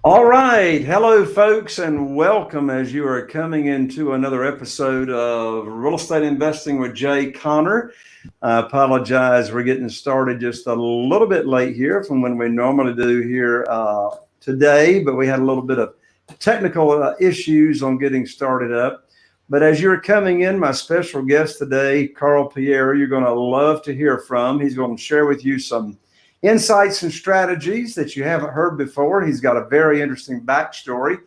All right. Hello, folks, and welcome as you are coming into another episode of Real Estate Investing with Jay Connor. I apologize. We're getting started just a little bit late here from when we normally do here today, but we had a little bit of technical issues on getting started up. But as you're coming in, my special guest today, Karl Pierre, you're going to love to hear from. He's going to share with you some insights and strategies that you haven't heard before. He's got a very interesting backstory.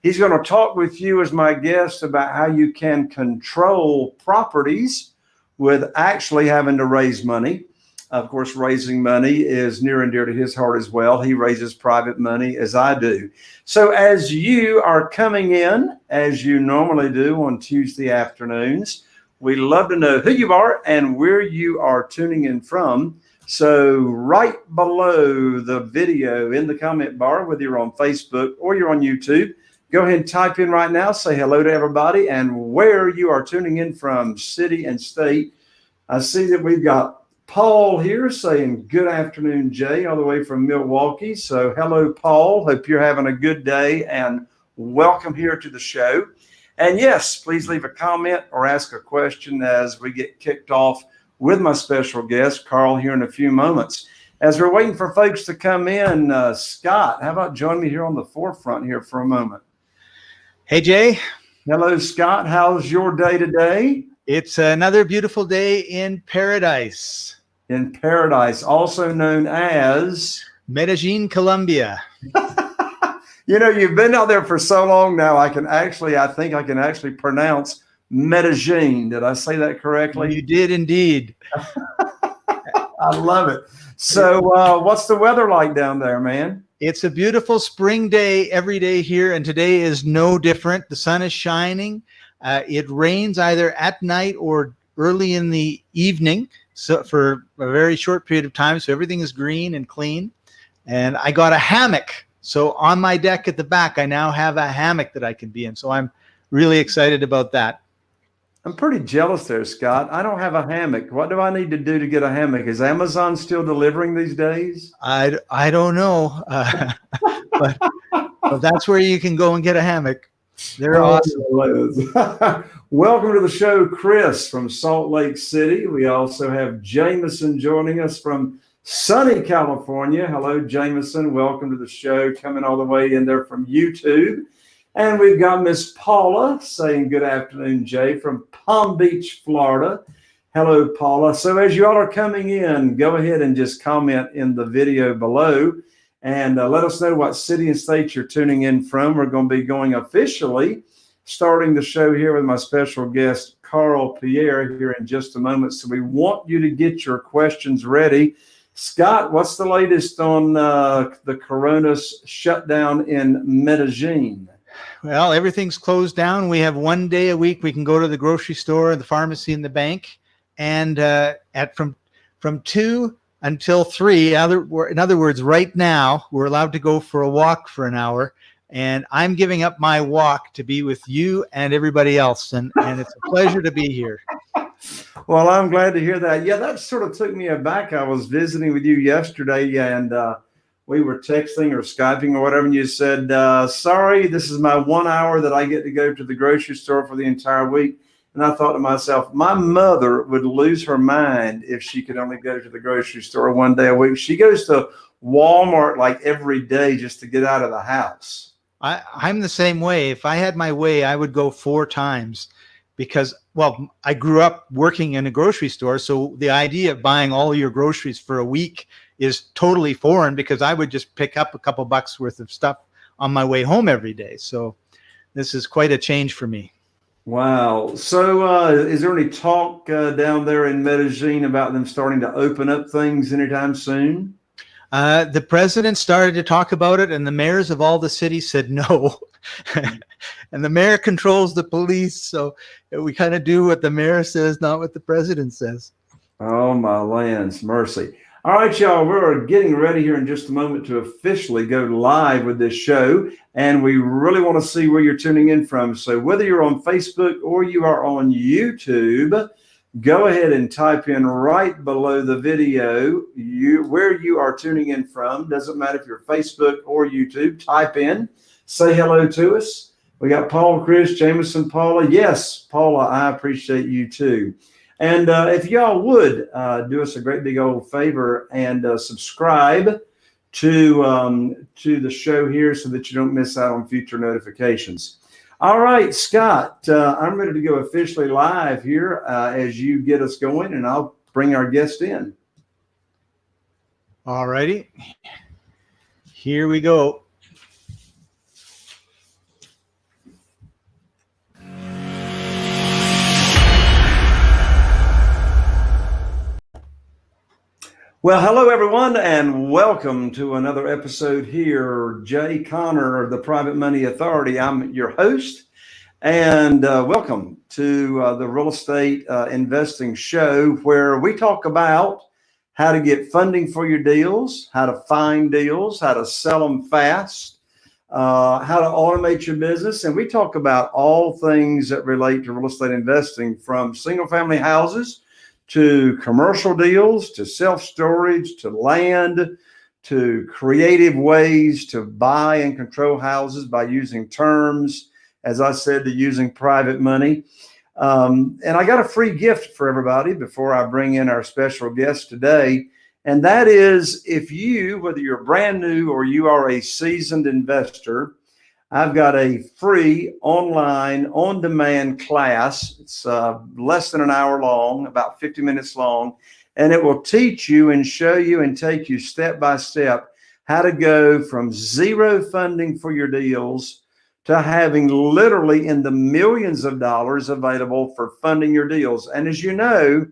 He's going to talk with you as my guest about how you can control properties with actually having to raise money. Of course, raising money is near and dear to his heart as well. He raises private money as I do. So as you are coming in, as you normally do on Tuesday afternoons, we love to know who you are and where you are tuning in from. So right below the video in the comment bar, whether you're on Facebook or you're on YouTube, go ahead and type in right now, say hello to everybody and where you are tuning in from, city and state. I see that we've got Paul here saying good afternoon, Jay, all the way from Milwaukee. So hello, Paul. Hope you're having a good day and welcome here to the show. And yes, please leave a comment or ask a question as we get kicked off with my special guest, Karl, here in a few moments. As we're waiting for folks to come in, Scott, how about join me here on the forefront here for a moment? Hey, Jay. Hello, Scott. How's your day today? It's another beautiful day in paradise. In paradise, also known as Medellin, Colombia. You know, you've been out there for so long now, I think I can actually pronounce Medellin. Did I say that correctly? You did indeed. I love it. So what's the weather like down there, man? It's a beautiful spring day every day here, and today is no different. The sun is shining. It rains either at night or early in the evening, so for a very short period of time. So everything is green and clean. And I got a hammock. So on my deck at the back, I now have a hammock that I can be in. So I'm really excited about that. I'm pretty jealous there, Scott. I don't have a hammock. What do I need to do to get a hammock? Is Amazon still delivering these days? I don't know, but that's where you can go and get a hammock. They're awesome. Welcome to the show, Chris from Salt Lake City. We also have Jameson joining us from sunny California. Hello, Jameson. Welcome to the show, coming all the way in there from YouTube. And we've got Miss Paula saying good afternoon, Jay, from Palm Beach, Florida. Hello, Paula. So as you all are coming in, go ahead and just comment in the video below and let us know what city and state you're tuning in from. We're going to be going officially, starting the show here with my special guest, Karl Pierre, here in just a moment. So we want you to get your questions ready. Scott, what's the latest on the corona's shutdown in Medellin? Well, everything's closed down. We have 1 day a week we can go to the grocery store, the pharmacy, and the bank. And from 2 until 3, in other words, right now, we're allowed to go for a walk for an hour. And I'm giving up my walk to be with you and everybody else. And it's a pleasure to be here. Well, I'm glad to hear that. Yeah, that sort of took me aback. I was visiting with you yesterday, and we were texting or Skyping or whatever, and you said, sorry, this is my 1 hour that I get to go to the grocery store for the entire week. And I thought to myself, my mother would lose her mind if she could only go to the grocery store 1 day a week. She goes to Walmart like every day just to get out of the house. I'm the same way. If I had my way, I would go 4 times because, well, I grew up working in a grocery store. So the idea of buying all your groceries for a week is totally foreign because I would just pick up a couple bucks worth of stuff on my way home every day. So this is quite a change for me. Wow. So is there any talk down there in Medellin about them starting to open up things anytime soon? The president started to talk about it, and the mayors of all the cities said no. And the mayor controls the police, so we kind of do what the mayor says, not what the president says. Oh, my land's mercy. All right, y'all, we're getting ready here in just a moment to officially go live with this show, and we really want to see where you're tuning in from. So whether you're on Facebook or you are on YouTube, go ahead and type in right below the video where you are tuning in from. Doesn't matter if you're Facebook or YouTube. Type in, say hello to us. We got Paul, Chris, Jameson, Paula. Yes, Paula, I appreciate you too. And if y'all would do us a great big old favor and subscribe to the show here so that you don't miss out on future notifications. All right, Scott, I'm ready to go officially live here as you get us going, and I'll bring our guest in. All righty. Here we go. Well, hello, everyone, and welcome to another episode here. Jay Conner of the Private Money Authority. I'm your host, and welcome to the Real Estate Investing Show, where we talk about how to get funding for your deals, how to find deals, how to sell them fast, how to automate your business, and we talk about all things that relate to real estate investing, from single-family houses to commercial deals, to self-storage, to land, to creative ways to buy and control houses by using terms, as I said, to using private money. And I got a free gift for everybody before I bring in our special guest today. And that is, if you, whether you're brand new or you are a seasoned investor, I've got a free online on-demand class. It's less than an hour long, about 50 minutes long, and it will teach you and show you and take you step by step how to go from zero funding for your deals to having literally in the millions of dollars available for funding your deals. And as you know,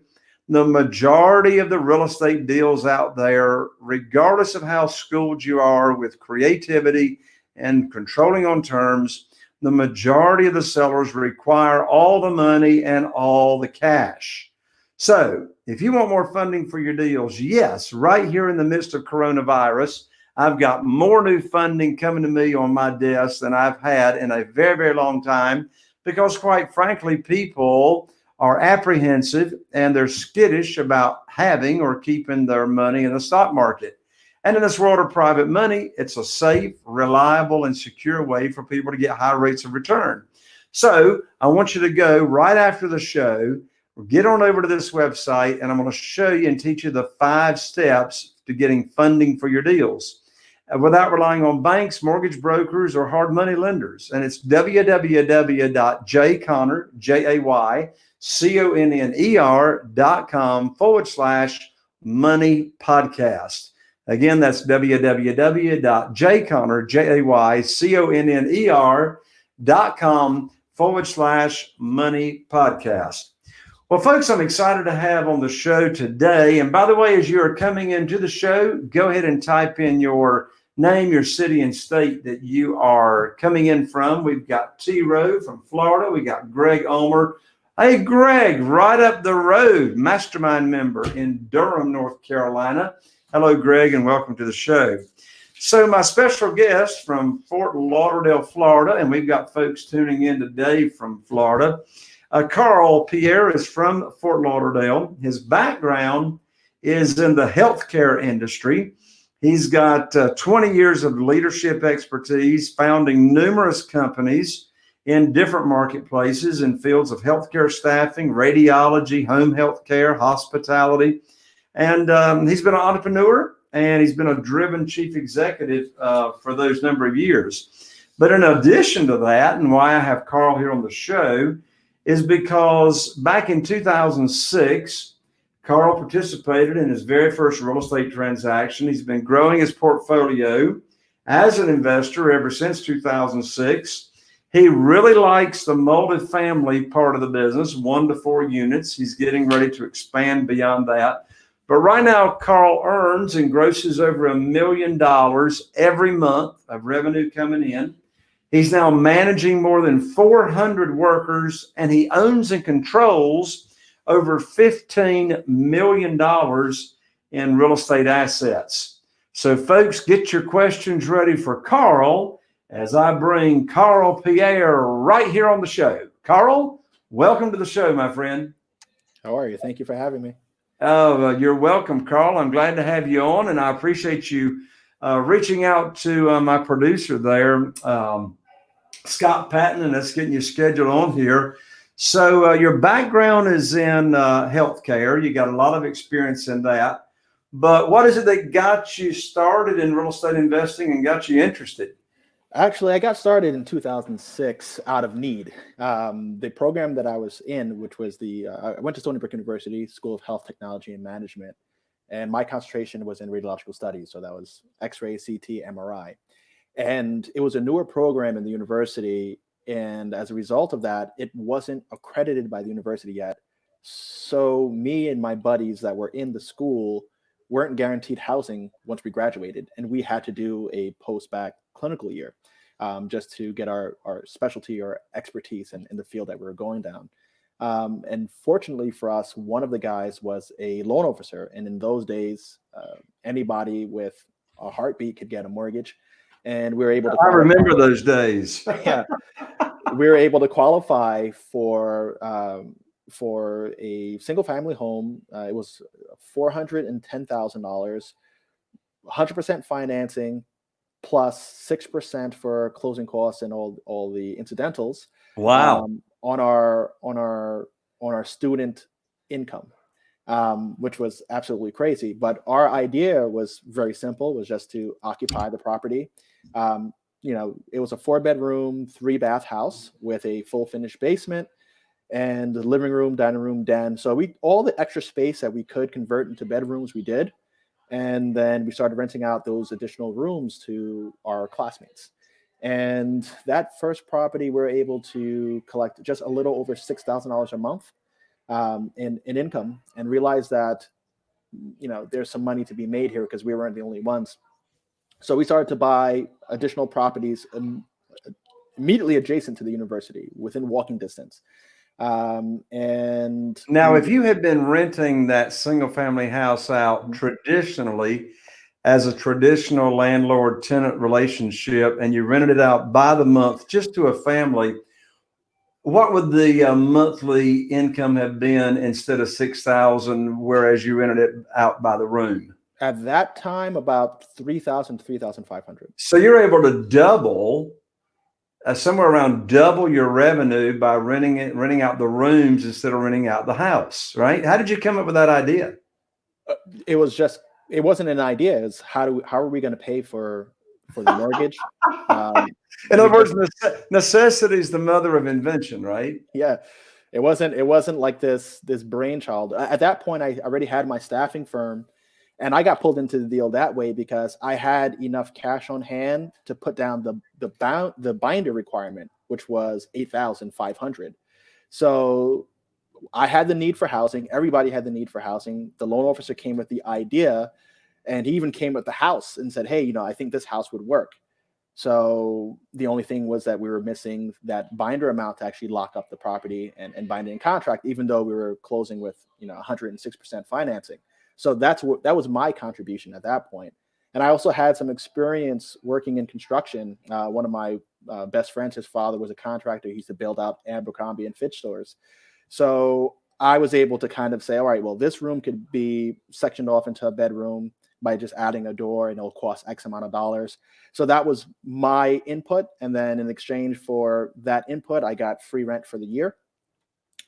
the majority of the real estate deals out there, regardless of how schooled you are with creativity and controlling on terms, the majority of the sellers require all the money and all the cash. So if you want more funding for your deals, yes, right here in the midst of coronavirus, I've got more new funding coming to me on my desk than I've had in a very, very long time, because quite frankly, people are apprehensive and they're skittish about having or keeping their money in the stock market. And in this world of private money, it's a safe, reliable, and secure way for people to get high rates of return. So I want you to go right after the show, get on over to this website, and I'm going to show you and teach you the 5 steps to getting funding for your deals without relying on banks, mortgage brokers, or hard money lenders. And it's www.jayconner.com/money podcast. Again, that's www.jayconner.com/money podcast. Well, folks, I'm excited to have on the show today. And by the way, as you are coming into the show, go ahead and type in your name, your city, and state that you are coming in from. We've got T. Rowe from Florida. We got Greg Ulmer. Hey, Greg, right up the road, mastermind member in Durham, North Carolina. Hello, Greg, and welcome to the show. So my special guest from Fort Lauderdale, Florida, and we've got folks tuning in today from Florida. Karl Pierre is from Fort Lauderdale. His background is in the healthcare industry. He's got 20 years of leadership expertise, founding numerous companies in different marketplaces in fields of healthcare staffing, radiology, home healthcare, hospitality. And he's been an entrepreneur, and he's been a driven chief executive for those number of years. But in addition to that, and why I have Karl here on the show, is because back in 2006, Karl participated in his very first real estate transaction. He's been growing his portfolio as an investor ever since 2006. He really likes the multifamily part of the business, 1 to 4 units. He's getting ready to expand beyond that. But right now, Karl earns and grosses over $1 million every month of revenue coming in. He's now managing more than 400 workers, and he owns and controls over $15 million in real estate assets. So folks, get your questions ready for Karl as I bring Karl Pierre right here on the show. Karl, welcome to the show, my friend. How are you? Thank you for having me. Oh, you're welcome, Carl. I'm glad to have you on, and I appreciate you reaching out to my producer there, Scott Patton, and us getting you scheduled on here. So your background is in healthcare. You got a lot of experience in that. But what is it that got you started in real estate investing and got you interested? Actually, I got started in 2006 out of need. The program that I was in, which was I went to Stony Brook University, School of Health Technology and Management, and my concentration was in radiological studies. So that was X-ray, CT, MRI. And it was a newer program in the university. And as a result of that, it wasn't accredited by the university yet. So me and my buddies that were in the school weren't guaranteed housing once we graduated. And we had to do a post-bac clinical year just to get our specialty or expertise in the field that we were going down. And fortunately for us, one of the guys was a loan officer. And in those days, anybody with a heartbeat could get a mortgage. And we were able to I remember those days. Yeah, we were able to qualify for a single family home. It was $410,000, 100% financing, plus 6% for closing costs and all the incidentals. Wow. On our student income, which was absolutely crazy. But our idea was very simple, was just to occupy the property. It was a 4-bedroom, 3-bath house with a full finished basement and the living room, dining room, den. So all the extra space that we could convert into bedrooms, we did. And then we started renting out those additional rooms to our classmates. And that first property, we're able to collect just a little over $6,000 a month in income, and realized that, there's some money to be made here because we weren't the only ones. So we started to buy additional properties immediately adjacent to the university, within walking distance. And now, if you had been renting that single family house out traditionally as a traditional landlord tenant relationship, and you rented it out by the month just to a family, what would the monthly income have been instead of $6,000, whereas you rented it out by the room? At that time, about $3,000 to $3,500. So you're able to double, somewhere around double your revenue by renting out the rooms instead of renting out the house, right? How did you come up with that idea? It wasn't an idea. It's how are we going to pay for the mortgage? In other words, necessity is the mother of invention, right? Yeah. It wasn't like this brainchild. At that point, I already had my staffing firm. And I got pulled into the deal that way because I had enough cash on hand to put down the binder requirement, which was $8,500. So I had the need for housing. Everybody had the need for housing. The loan officer came with the idea, and he even came with the house and said, "Hey, I think this house would work." So the only thing was that we were missing that binder amount to actually lock up the property and bind it in contract, even though we were closing with 106% financing. So that was my contribution at that point. And I also had some experience working in construction. One of my best friends, his father was a contractor. He used to build out Abercrombie and Fitch stores. So I was able to kind of say, all right, well, this room could be sectioned off into a bedroom by just adding a door, and it'll cost X amount of dollars. So that was my input. And then in exchange for that input, I got free rent for the year.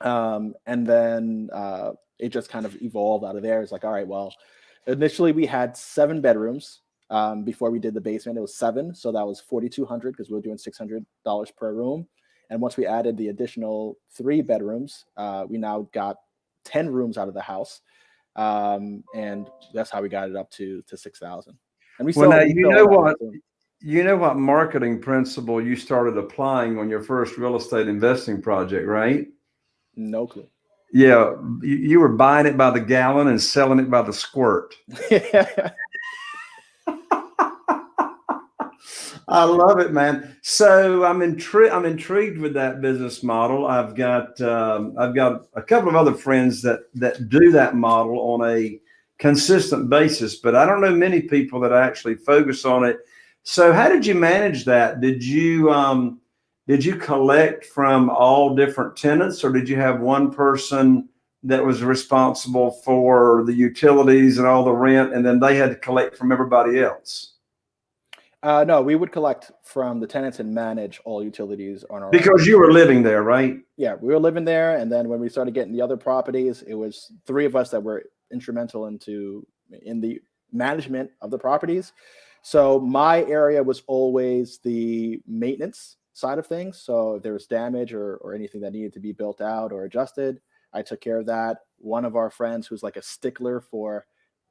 And then it just kind of evolved out of there. It's like, all right, well, initially we had 7 bedrooms. Before we did the basement, it was 7. So that was $4,200 because we were doing $600 per room. And once we added the additional 3 bedrooms, we now got 10 rooms out of the house. And that's how we got it up to 6,000. And we still, you know what marketing principle you started applying on your first real estate investing project, right? No clue. Yeah, you were buying it by the gallon and selling it by the squirt. I love it, man. So I'm intrigued with that business model. I've got a couple of other friends that do that model on a consistent basis, but I don't know many people that actually focus on it. So how did you manage that? Did you collect from all different tenants, or did you have one person that was responsible for the utilities and all the rent, and then they had to collect from everybody else? No, we would collect from the tenants and manage all utilities on our own. Because you were living there, right? Yeah, we were living there, and then when we started getting the other properties, it was three of us that were instrumental in the management of the properties. So my area was always the maintenance side of things. So if there was damage or anything that needed to be built out or adjusted, I took care of that. One of our friends who's like a stickler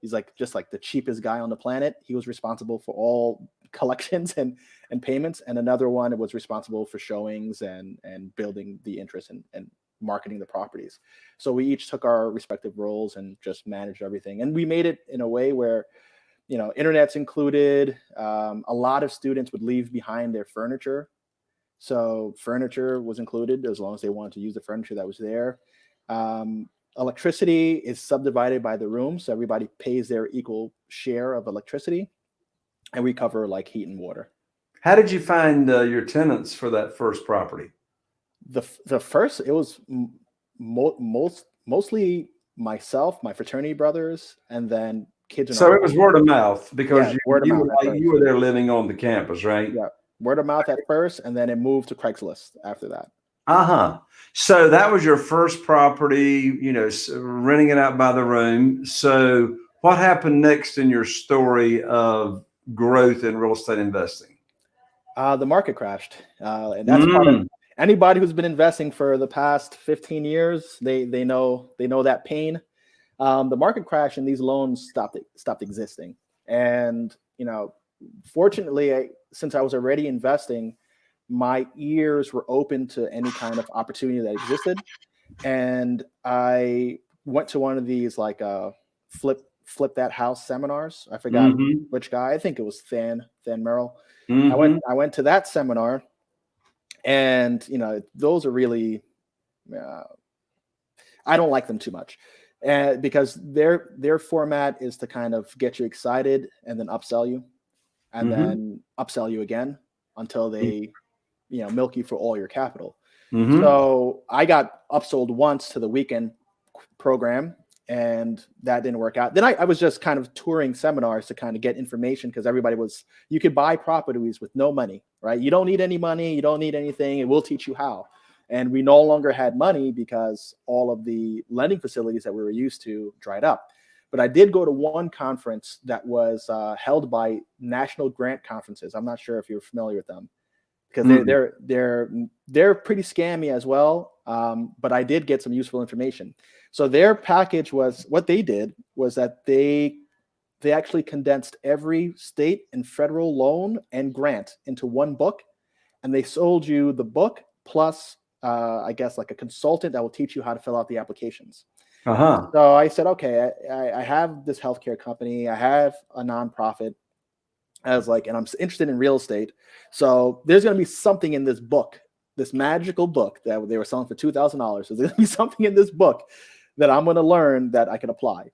he's like just like the cheapest guy on the planet. He was responsible for all collections and payments. And another one was responsible for showings and building the interest and marketing the properties. So we each took our respective roles and just managed everything. And we made it in a way where, internet's included. A lot of students would leave behind their furniture. So furniture was included as long as they wanted to use the furniture that was there. Electricity is subdivided by the room. So everybody pays their equal share of electricity. And we cover like heat and water. How did you find your tenants for that first property? The first, it was mostly myself, my fraternity brothers, and then kids. So it was word of mouth because you were there living on the campus, right? Yeah, word of mouth at first, and then it moved to Craigslist after that. So that was your first property, renting it out by the room. So what happened next in your story of growth in real estate investing? The market crashed, and that's part of anybody who's been investing for the past 15 years. They know that pain. The market crash and these loans stopped existing. And fortunately, since I was already investing, my ears were open to any kind of opportunity that existed. And I went to one of these like flip that house seminars. I forgot which guy. I think it was Than Merrill. I went to that seminar, and those are really I don't like them too much, because their format is to kind of get you excited and then upsell you, and then upsell you again until they milk you for all your capital. So I got upsold once to the weekend program, and that didn't work out. Then I was just kind of touring seminars to kind of get information, because you could buy properties with no money, right? You don't need any money. You don't need anything. It will teach you how. And we no longer had money because all of the lending facilities that we were used to dried up. But I did go to one conference that was held by National Grant Conferences. I'm not sure if you're familiar with them, because they're pretty scammy as well. But I did get some useful information. So their package what they did was that they actually condensed every state and federal loan and grant into one book, and they sold you the book plus I guess like a consultant that will teach you how to fill out the applications. So I said, okay, I have this healthcare company, I have a nonprofit. I was like, and I'm interested in real estate. So there's going to be something in this book, this magical book that they were selling for $2,000. So there's going to be something in this book that I'm going to learn that I can apply.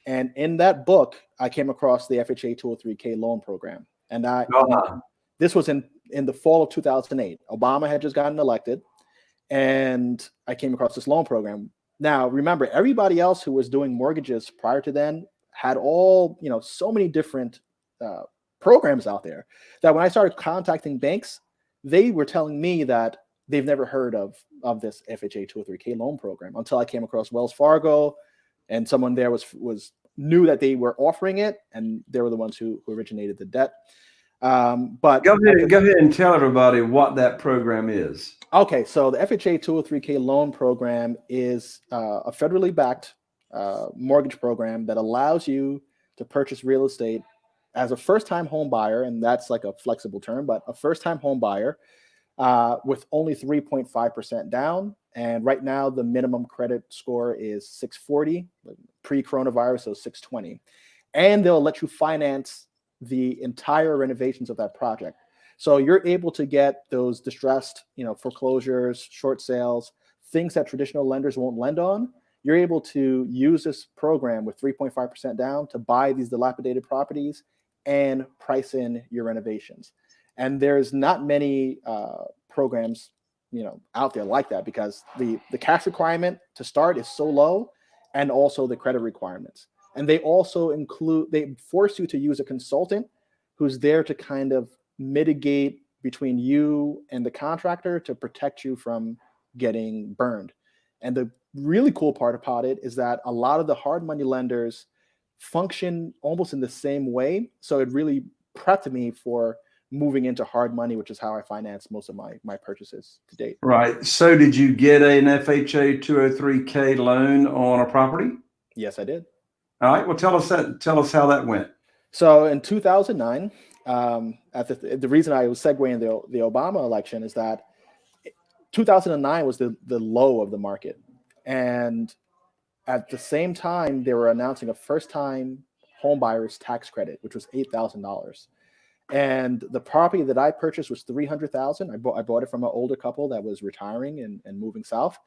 And in that book, I came across the FHA 203K loan program. And this was in the fall of 2008. Obama had just gotten elected, and I came across this loan program. Now, remember, everybody else who was doing mortgages prior to then had all, so many different programs out there that when I started contacting banks, they were telling me that they've never heard of this FHA 203K loan program until I came across Wells Fargo, and someone there knew that they were offering it, and they were the ones who originated the debt. But go ahead and tell everybody what that program is. Okay, so the FHA 203K loan program is a federally backed mortgage program that allows you to purchase real estate as a first-time home buyer, and that's like a flexible term, but a first-time home buyer with only 3.5% down. And right now, the minimum credit score is 640, pre-coronavirus, so 620. And they'll let you finance the entire renovations of that project. So you're able to get those distressed, foreclosures, short sales, things that traditional lenders won't lend on. You're able to use this program with 3.5% down to buy these dilapidated properties and price in your renovations. And there's not many programs, out there like that, because the cash requirement to start is so low and also the credit requirements. And they force you to use a consultant who's there to kind of mitigate between you and the contractor to protect you from getting burned. And the really cool part about it is that a lot of the hard money lenders function almost in the same way. So it really prepped me for moving into hard money, which is how I finance most of my purchases to date. Right. So did you get an FHA 203K loan on a property? Yes, I did. All right. Well, tell us how that went. So in 2009, the reason I was segueing the Obama election is that 2009 was the low of the market. And at the same time, they were announcing a first-time home buyer's tax credit, which was $8,000. And the property that I purchased was $300,000. I bought it from an older couple that was retiring and moving south.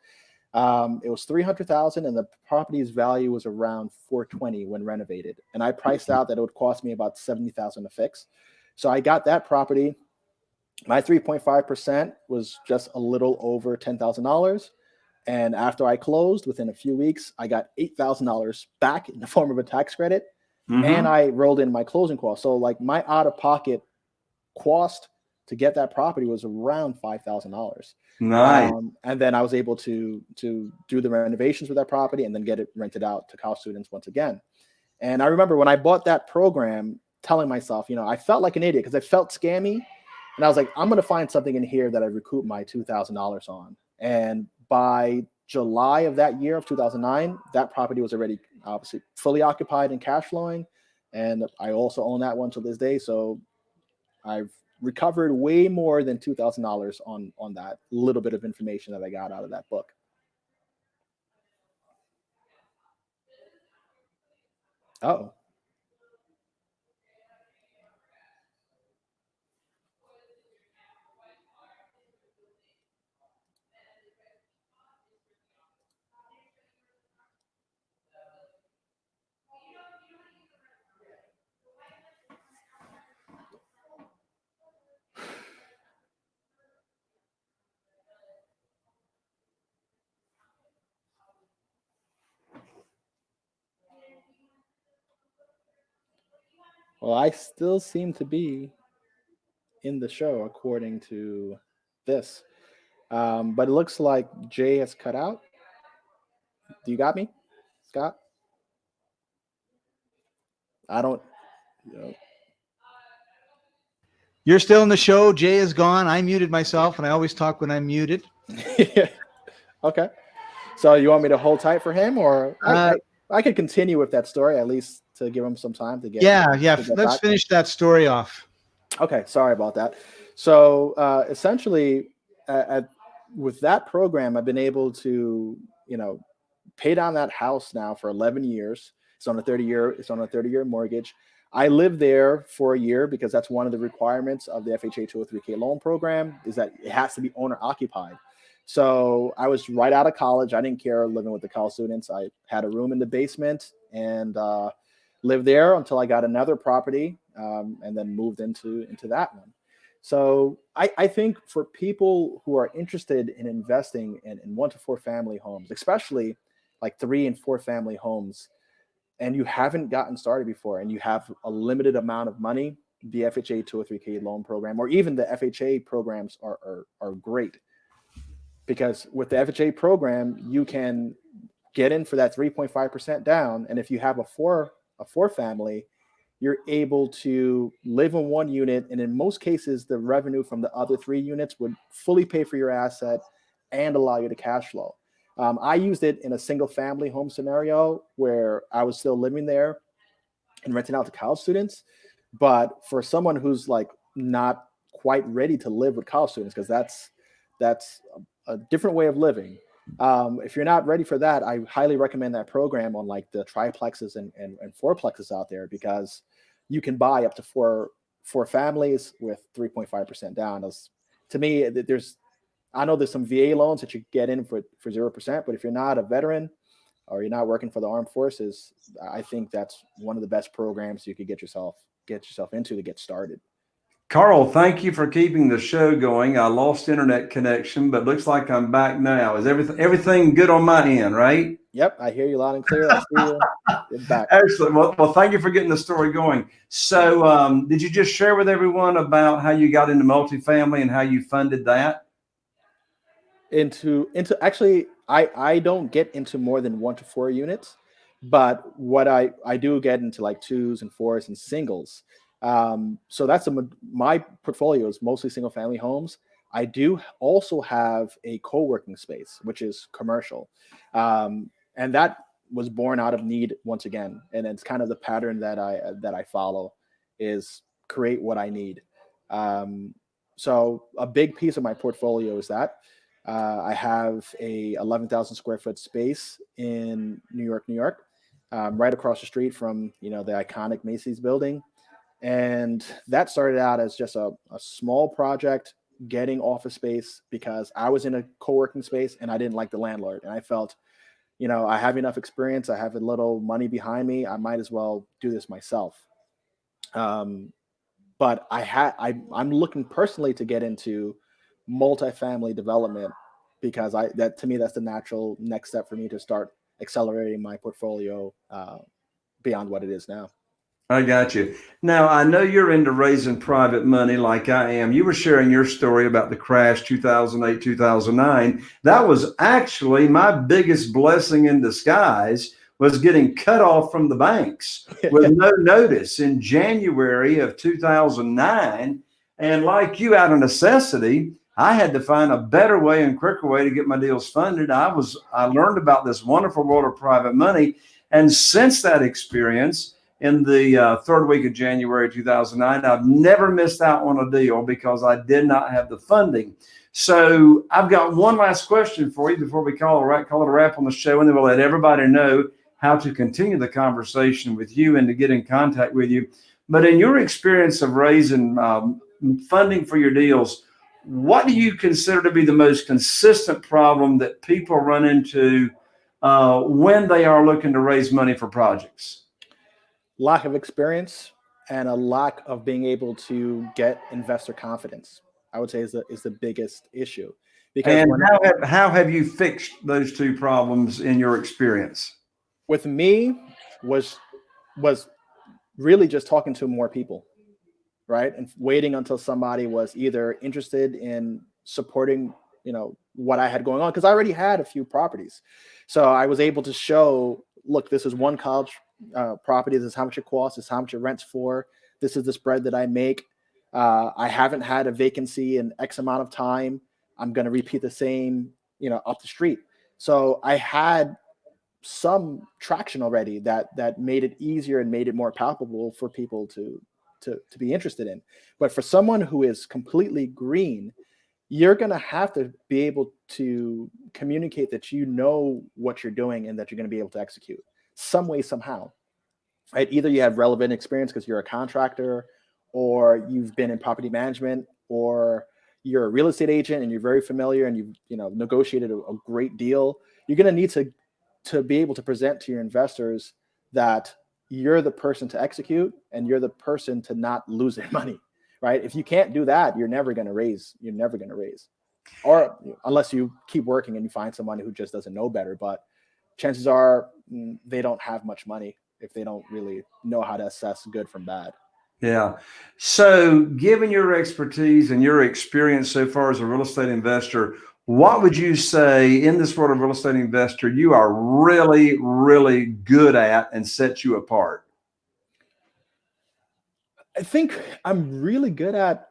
It was $300,000, and the property's value was around $420,000 when renovated. And I priced out that it would cost me about $70,000 to fix. So I got that property. My 3.5% was just a little over $10,000. And after I closed, within a few weeks, I got $8,000 back in the form of a tax credit. And I rolled in my closing costs. So like my out-of-pocket cost to get that property was around $5,000. Nice. And then I was able to do the renovations with that property and then get it rented out to college students once again. And I remember when I bought that program, telling myself, I felt like an idiot because I felt scammy. And I was like, I'm going to find something in here that I recoup my $2,000 on. And by July of that year of 2009, that property was already obviously fully occupied and cash flowing. And I also own that one to this day. So I've recovered way more than $2,000 on that little bit of information that I got out of that book. Oh. Well, I still seem to be in the show according to this. But it looks like Jay has cut out. Do you got me, Scott? I don't. You're still in the show. Jay is gone. I muted myself, and I always talk when I'm muted. Okay. So you want me to hold tight for him, or I could continue with that story at least to give him some time to get. Yeah. Let's finish that story off. Okay. Sorry about that. So essentially, with that program, I've been able to, pay down that house now for 11 years. It's on a 30-year mortgage. I lived there for a year because that's one of the requirements of the FHA 203K loan program is that it has to be owner occupied. So I was right out of college. I didn't care living with the college students. I had a room in the basement and lived there until I got another property and then moved into that one. So I think for people who are interested in investing in 1 to 4 family homes, especially like 3 and 4 family homes, and you haven't gotten started before and you have a limited amount of money, the FHA 203K loan program or even the FHA programs are great. Because with the FHA program, you can get in for that 3.5% down. And if you have a four family, you're able to live in one unit. And in most cases, the revenue from the other 3 units would fully pay for your asset and allow you to cash flow. I used it in a single family home scenario where I was still living there and renting out to college students. But for someone who's like not quite ready to live with college students, because that's a different way of living. If you're not ready for that, I highly recommend that program on like the triplexes and fourplexes out there, because you can buy up to four families with 3.5% down. To me, I know there's some VA loans that you get in for 0%, but if you're not a veteran or you're not working for the armed forces, I think that's one of the best programs you could get yourself into to get started. Karl, thank you for keeping the show going. I lost internet connection, but looks like I'm back now. Is everything good on my end, right? Yep, I hear you loud and clear. I see you. You're back. Excellent. Well, thank you for getting the story going. So, did you just share with everyone about how you got into multifamily and how you funded that? Into actually, I don't get into more than 1 to 4 units, but what I do get into like twos and fours and singles. So that's my portfolio is mostly single family homes. I do also have a co-working space, which is commercial, and that was born out of need once again, and it's kind of the pattern that I follow is create what I need. So a big piece of my portfolio is that. I have a 11,000 square foot space in New York, New York, right across the street from the iconic Macy's building, and that started out as just a small project, getting office space because I was in a co-working space and I didn't like the landlord, and I felt, I have enough experience, I have a little money behind me, I might as well do this myself. But I'm looking personally to get into multifamily development because that to me that's the natural next step for me to start accelerating my portfolio beyond what it is now. I got you. Now, I know you're into raising private money like I am. You were sharing your story about the crash 2008, 2009. That was actually my biggest blessing in disguise was getting cut off from the banks with no notice in January of 2009. And like you, out of necessity, I had to find a better way and quicker way to get my deals funded. I learned about this wonderful world of private money. And since that experience, in the third week of January 2009. I've never missed out on a deal because I did not have the funding. So I've got one last question for you before we call it a wrap on the show, and then we'll let everybody know how to continue the conversation with you and to get in contact with you. But in your experience of raising funding for your deals, what do you consider to be the most consistent problem that people run into when they are looking to raise money for projects? Lack of experience and a lack of being able to get investor confidence, I would say is the biggest issue. Because how have you fixed those two problems in your experience? With me was really just talking to more people, right? And waiting until somebody was either interested in supporting, what I had going on. Cause I already had a few properties. So I was able to show, look, this is one college property. This is how much it costs. This is how much it rents for. This is the spread that I make. I haven't had a vacancy in X amount of time. I'm going to repeat the same, up the street. So I had some traction already that made it easier and made it more palpable for people to be interested in. But for someone who is completely green, you're going to have to be able to communicate that you know what you're doing and that you're going to be able to execute some way, somehow, right? Either you have relevant experience because you're a contractor, or you've been in property management, or you're a real estate agent and you're very familiar and you've negotiated a great deal. You're going to need to be able to present to your investors that you're the person to execute and you're the person to not lose their money, right? If you can't do that, you're never going to raise. Or unless you keep working and you find somebody who just doesn't know better. But chances are they don't have much money if they don't really know how to assess good from bad. Yeah. So given your expertise and your experience so far as a real estate investor, what would you say in this world of real estate investor you are really, really good at and sets you apart? I think I'm really good at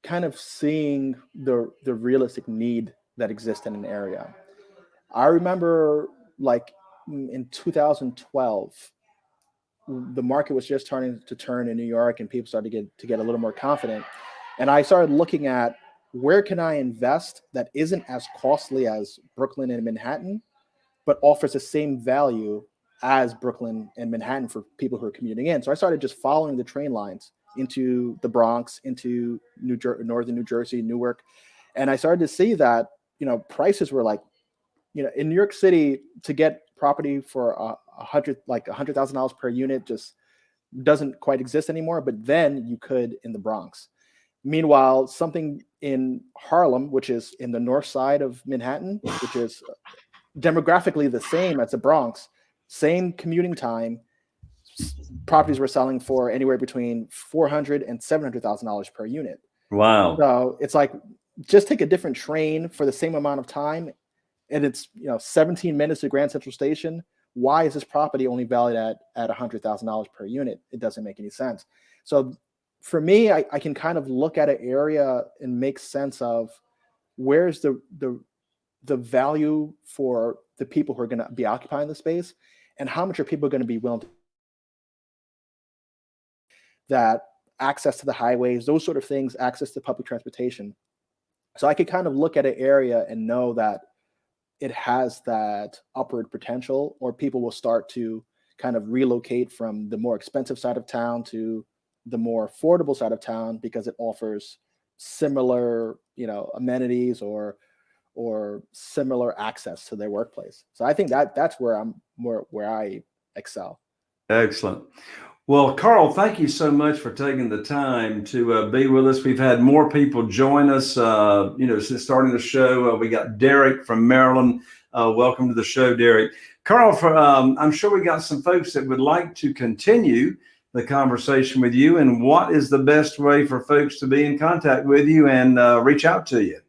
kind of seeing the realistic need that exists in an area. I remember like in 2012, the market was just starting to turn in New York and people started to get a little more confident. And I started looking at where can I invest that isn't as costly as Brooklyn and Manhattan, but offers the same value as Brooklyn and Manhattan for people who are commuting in. So I started just following the train lines into the Bronx, into northern New Jersey, Newark. And I started to see that, prices were like, in New York City to get property for $100,000 per unit just doesn't quite exist anymore. But then you could in the Bronx. Meanwhile, something in Harlem, which is in the north side of Manhattan, which is demographically the same as the Bronx, same commuting time, properties were selling for anywhere between $400,000 and $700,000 per unit. Wow. So it's like, just take a different train for the same amount of time, and it's 17 minutes to Grand Central Station. Why is this property only valued at $100,000 per unit? It doesn't make any sense. So for me, I can kind of look at an area and make sense of where's the value for the people who are going to be occupying the space, and how much are people going to be willing to, that access to the highways, those sort of things, access to public transportation. So I could kind of look at an area and know that it has that upward potential, or people will start to kind of relocate from the more expensive side of town to the more affordable side of town because it offers similar, amenities or similar access to their workplace. So I think that's where I excel. Excellent. Well, Karl, thank you so much for taking the time to be with us. We've had more people join us, since starting the show. We got Derek from Maryland. Welcome to the show, Derek. Karl, I'm sure we got some folks that would like to continue the conversation with you. And what is the best way for folks to be in contact with you and reach out to you?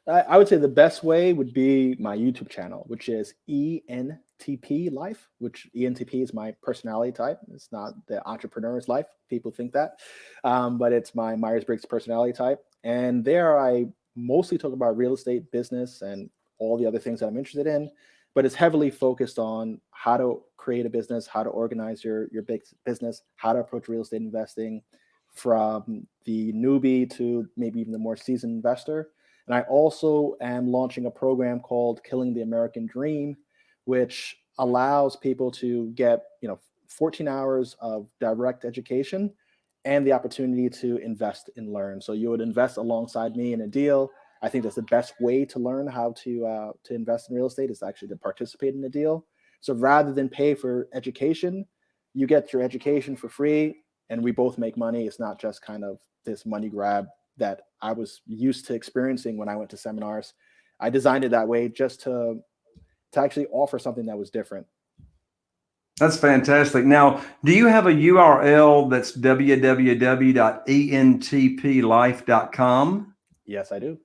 I would say the best way would be my YouTube channel, which is ENTP Life, which ENTP is my personality type. It's not the entrepreneur's life. People think that, but it's my Myers-Briggs personality type. And there I mostly talk about real estate, business, and all the other things that I'm interested in, but it's heavily focused on how to create a business, how to organize your big business, how to approach real estate investing from the newbie to maybe even the more seasoned investor. And I also am launching a program called Killing the American Dream, which allows people to get 14 hours of direct education and the opportunity to invest and learn. So you would invest alongside me in a deal. I think that's the best way to learn how to invest in real estate, is actually to participate in a deal. So rather than pay for education, you get your education for free, and we both make money. It's not just kind of this money grab that I was used to experiencing when I went to seminars. I designed it that way just to actually offer something that was different. That's fantastic. Now, do you have a URL that's www.entplife.com? Yes, I do.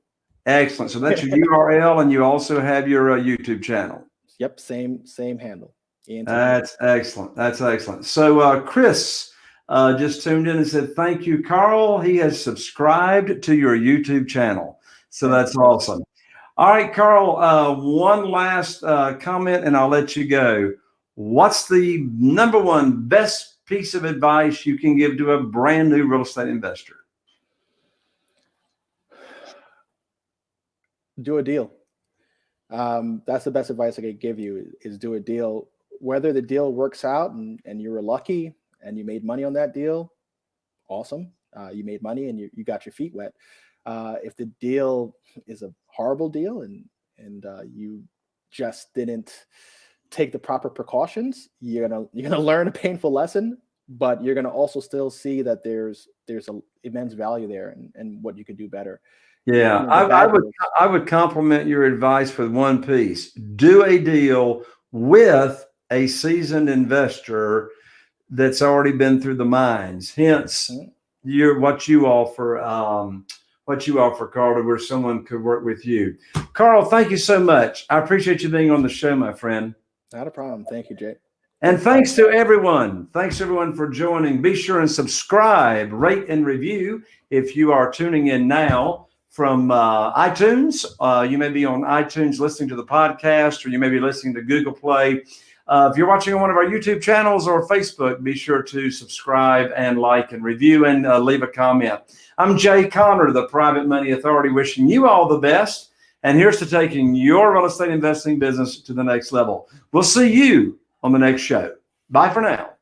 Excellent. So that's your URL, and you also have your YouTube channel. Yep, same handle. ENTP. That's excellent. That's excellent. So Chris just tuned in and said, thank you, Karl. He has subscribed to your YouTube channel. So that's awesome. All right, Karl, one last comment and I'll let you go. What's the number one best piece of advice you can give to a brand new real estate investor? Do a deal. That's the best advice I could give you, is do a deal. Whether the deal works out and you were lucky and you made money on that deal, awesome. You made money and you got your feet wet. If the deal is a horrible deal and you just didn't take the proper precautions, you're gonna learn a painful lesson, but you're gonna also still see that there's a immense value there and what you could do better. Yeah, I would compliment your advice with one piece. Do a deal with a seasoned investor that's already been through the mines. Hence, what you offer, Karl, where someone could work with you. Karl, thank you so much. I appreciate you being on the show, my friend. Not a problem. Thank you, Jay. And thanks to everyone. Thanks everyone for joining. Be sure and subscribe, rate, and review if you are tuning in now from iTunes. You may be on iTunes listening to the podcast, or you may be listening to Google Play. If you're watching on one of our YouTube channels or Facebook, be sure to subscribe and like and review and leave a comment. I'm Jay Conner, the Private Money Authority, wishing you all the best. And here's to taking your real estate investing business to the next level. We'll see you on the next show. Bye for now.